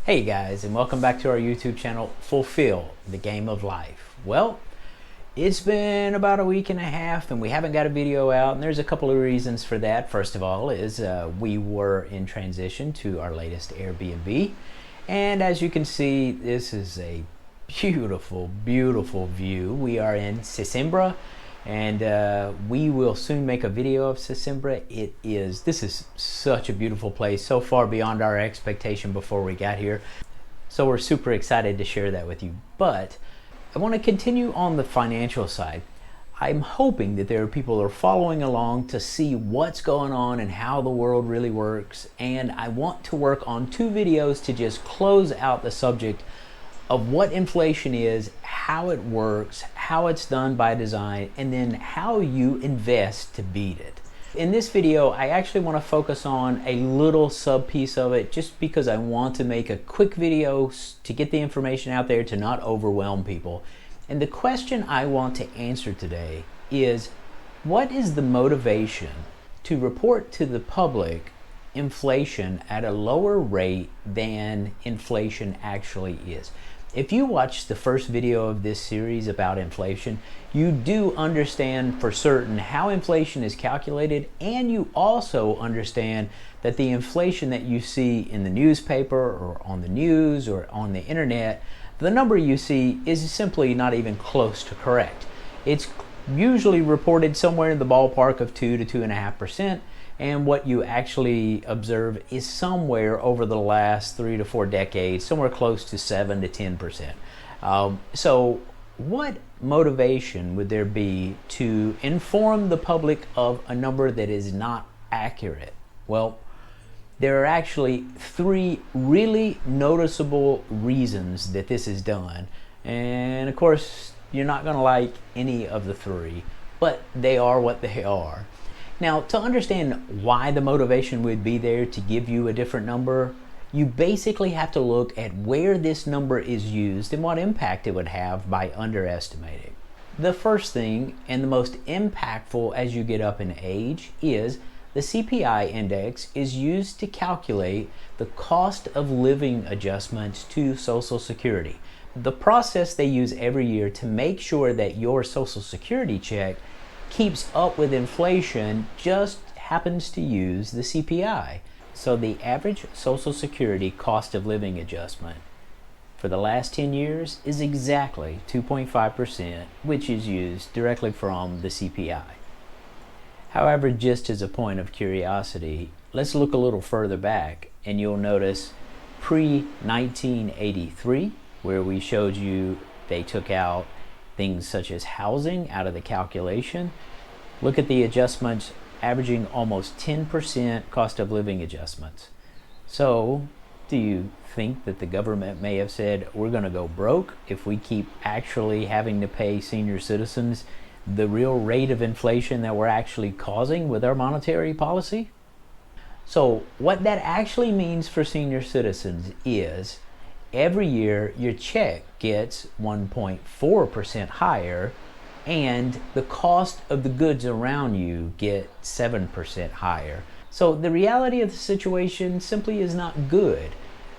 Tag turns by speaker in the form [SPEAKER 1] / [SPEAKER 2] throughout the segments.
[SPEAKER 1] Hey guys, and welcome back to our YouTube channel, Fulfill the Game of Life. Well, it's been about a week and a half and we haven't got a video out, and there's a couple of reasons for that. First of all is we were in transition to our latest Airbnb, and as you can see, this is a beautiful, beautiful view. We are in Sesimbra, and we will soon make a video of Sesimbra. This is such a beautiful place, so far beyond our expectation before we got here. So we're super excited to share that with you. But I want to continue on the financial side. I'm hoping that there are people that are following along to see what's going on and how the world really works. And I want to work on 2 videos to just close out the subject of what inflation is, how it works, how it's done by design, and then how you invest to beat it. In this video, I actually want to focus on a little sub piece of it just because I want to make a quick video to get the information out there to not overwhelm people. And the question I want to answer today is, what is the motivation to report to the public inflation at a lower rate than inflation actually is? If you watch the first video of this series about inflation, you do understand for certain how inflation is calculated, and you also understand that the inflation that you see in the newspaper or on the news or on the internet, the number you see is simply not even close to correct. It's usually reported somewhere in the ballpark of 2 to 2.5%. And what you actually observe is somewhere over the last 3 to 4 decades, somewhere close to 7 to 10%. So what motivation would there be to inform the public of a number that is not accurate? Well, there are actually 3 really noticeable reasons that this is done. And of course, you're not going to like any of the 3, but they are what they are. Now, to understand why the motivation would be there to give you a different number, you basically have to look at where this number is used and what impact it would have by underestimating. The first thing, and the most impactful as you get up in age, is the CPI index is used to calculate the cost of living adjustments to Social Security. The process they use every year to make sure that your Social Security check keeps up with inflation just happens to use the CPI. So the average Social Security cost of living adjustment for the last 10 years is exactly 2.5%, which is used directly from the CPI. However, just as a point of curiosity, let's look a little further back, and you'll notice pre-1983, where we showed you they took out things such as housing out of the calculation. Look at the adjustments averaging almost 10% cost of living adjustments. So do you think that the government may have said, we're going to go broke if we keep actually having to pay senior citizens the real rate of inflation that we're actually causing with our monetary policy? So what that actually means for senior citizens is every year your check gets 1.4% higher, and the cost of the goods around you get 7% higher. So the reality of the situation simply is not good.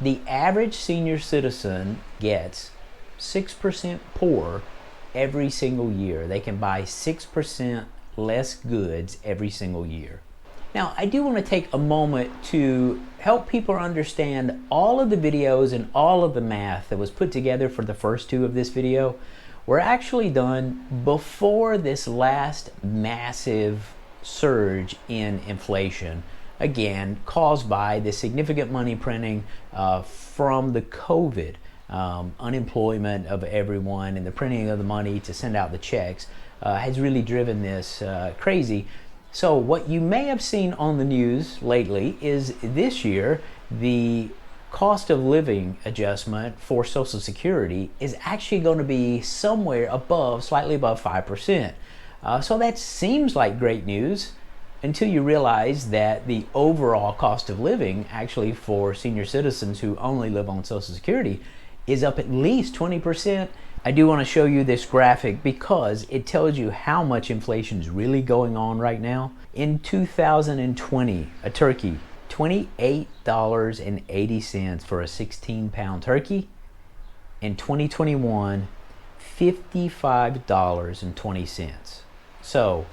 [SPEAKER 1] The average senior citizen gets 6% poorer every single year. They can buy 6% less goods every single year. Now, I do want to take a moment to help people understand all of the videos and all of the math that was put together for the first 2 of this video were actually done before this last massive surge in inflation, again, caused by the significant money printing from the COVID unemployment of everyone, and the printing of the money to send out the checks has really driven this crazy. So what you may have seen on the news lately is this year, the cost of living adjustment for Social Security is actually going to be somewhere above, slightly above 5%. So that seems like great news until you realize that the overall cost of living actually for senior citizens who only live on Social Security is up at least 20%. I do want to show you this graphic because it tells you how much inflation is really going on right now. In 2020, a turkey, $28.80 for a 16-pound turkey. In 2021, $55.20. So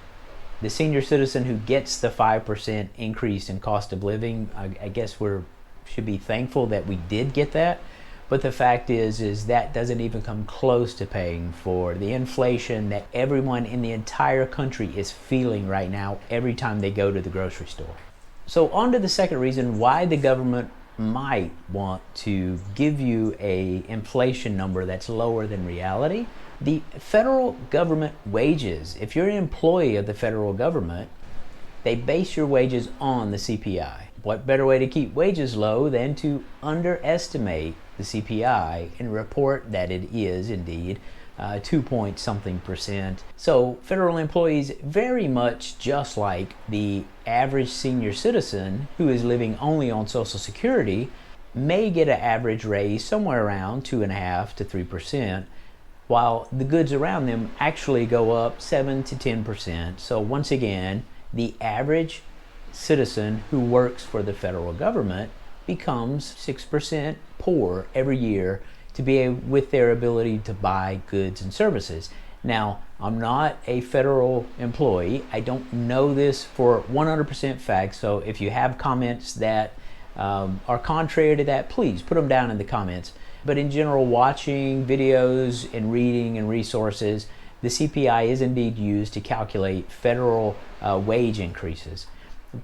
[SPEAKER 1] the senior citizen who gets the 5% increase in cost of living, I guess should be thankful that we did get that. But the fact is that doesn't even come close to paying for the inflation that everyone in the entire country is feeling right now every time they go to the grocery store. So on to the second reason why the government might want to give you a inflation number that's lower than reality. The federal government wages, if you're an employee of the federal government, they base your wages on the CPI. What better way to keep wages low than to underestimate the CPI and report that it is indeed 2 point something percent. So federal employees, very much just like the average senior citizen who is living only on Social Security, may get an average raise somewhere around 2.5% to 3%, while the goods around them actually go up 7 to 10%. So once again, the average citizen who works for the federal government becomes 6% poor every year to be with their ability to buy goods and services. Now, I'm not a federal employee. I don't know this for 100% fact, so if you have comments that are contrary to that, please put them down in the comments. But in general, watching videos and reading and resources, the CPI is indeed used to calculate federal wage increases.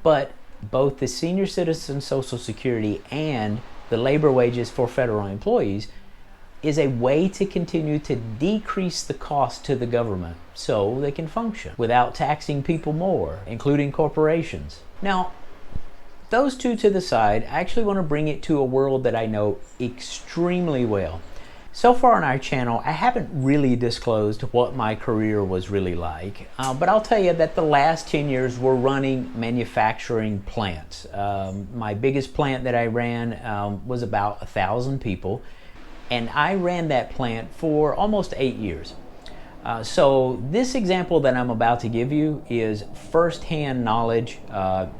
[SPEAKER 1] But both the senior citizen Social Security and the labor wages for federal employees is a way to continue to decrease the cost to the government so they can function without taxing people more, including corporations. Now, those two to the side, I actually want to bring it to a world that I know extremely well. So far on our channel, I haven't really disclosed what my career was really like, but I'll tell you that the last 10 years were running manufacturing plants. My biggest plant that I ran was about 1,000 people, and I ran that plant for almost 8 years. So this example that I'm about to give you is first-hand knowledge,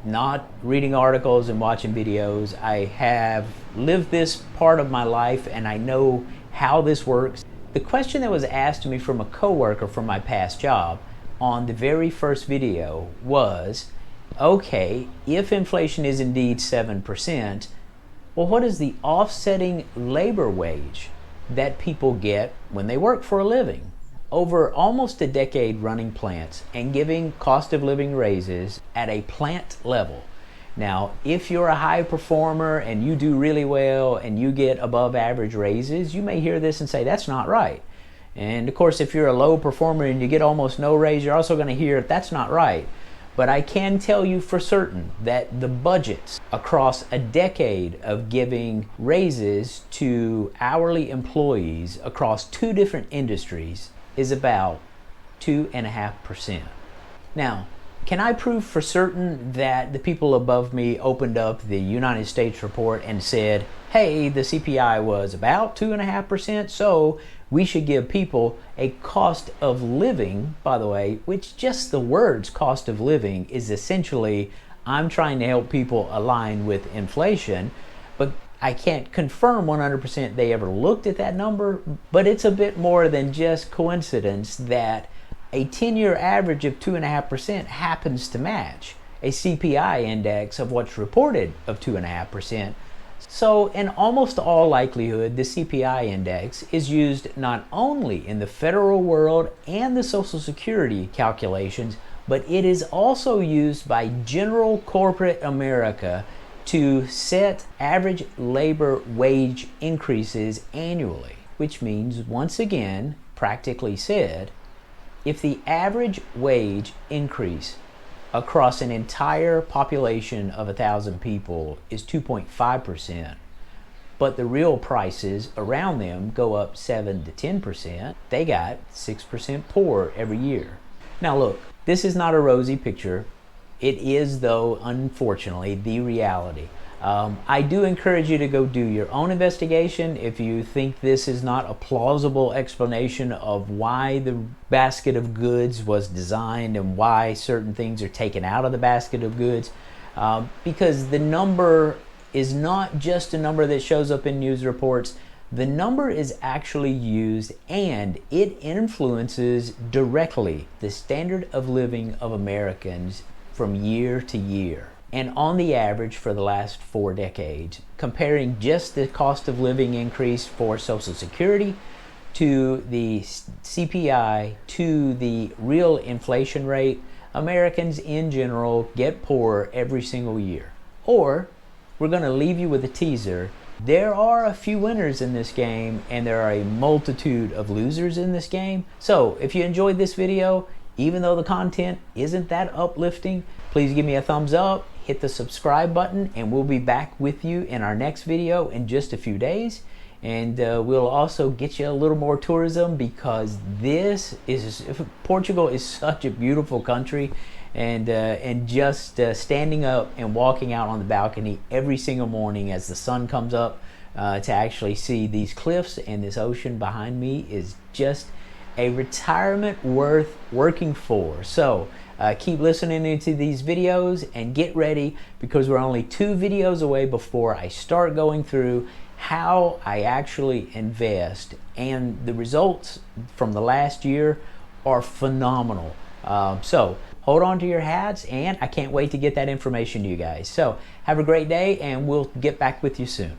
[SPEAKER 1] not reading articles and watching videos. I have lived this part of my life and I know how this works. The question that was asked to me from a coworker from my past job on the very first video was, okay, if inflation is indeed 7%, well, what is the offsetting labor wage that people get when they work for a living? Over almost a decade running plants and giving cost of living raises at a plant level. Now, if you're a high performer and you do really well and you get above average raises, you may hear this and say, that's not right. And of course, if you're a low performer and you get almost no raise, you're also going to hear that's not right. But I can tell you for certain that the budgets across a decade of giving raises to hourly employees across 2 different industries is about 2.5%. Now, can I prove for certain that the people above me opened up the United States report and said, hey, the CPI was about 2.5%, so we should give people a cost of living, by the way, which just the words cost of living is essentially, I'm trying to help people align with inflation, but I can't confirm 100% they ever looked at that number, but it's a bit more than just coincidence that a 10-year average of 2.5% happens to match a CPI index of what's reported of 2.5%. So in almost all likelihood, the CPI index is used not only in the federal world and the Social Security calculations, but it is also used by general corporate America to set average labor wage increases annually, which means, once again, practically said, if the average wage increase across an entire population of 1,000 people is 2.5%, but the real prices around them go up 7 to 10%, they got 6% poor every year. Now look, this is not a rosy picture. It is, though, unfortunately, the reality. I do encourage you to go do your own investigation if you think this is not a plausible explanation of why the basket of goods was designed and why certain things are taken out of the basket of goods. because the number is not just a number that shows up in news reports. The number is actually used and it influences directly the standard of living of Americans from year to year. And on the average for the last 4 decades, comparing just the cost of living increase for Social Security to the CPI to the real inflation rate, Americans in general get poorer every single year. Or, we're going to leave you with a teaser. There are a few winners in this game and there are a multitude of losers in this game. So if you enjoyed this video, even though the content isn't that uplifting, please give me a thumbs up, hit the subscribe button, and we'll be back with you in our next video in just a few days. And we'll also get you a little more tourism, because Portugal is such a beautiful country, and just standing up and walking out on the balcony every single morning as the sun comes up to actually see these cliffs and this ocean behind me is just a retirement worth working for. So keep listening to these videos and get ready, because we're only 2 videos away before I start going through how I actually invest, and the results from the last year are phenomenal. So hold on to your hats, and I can't wait to get that information to you guys. So have a great day, and we'll get back with you soon.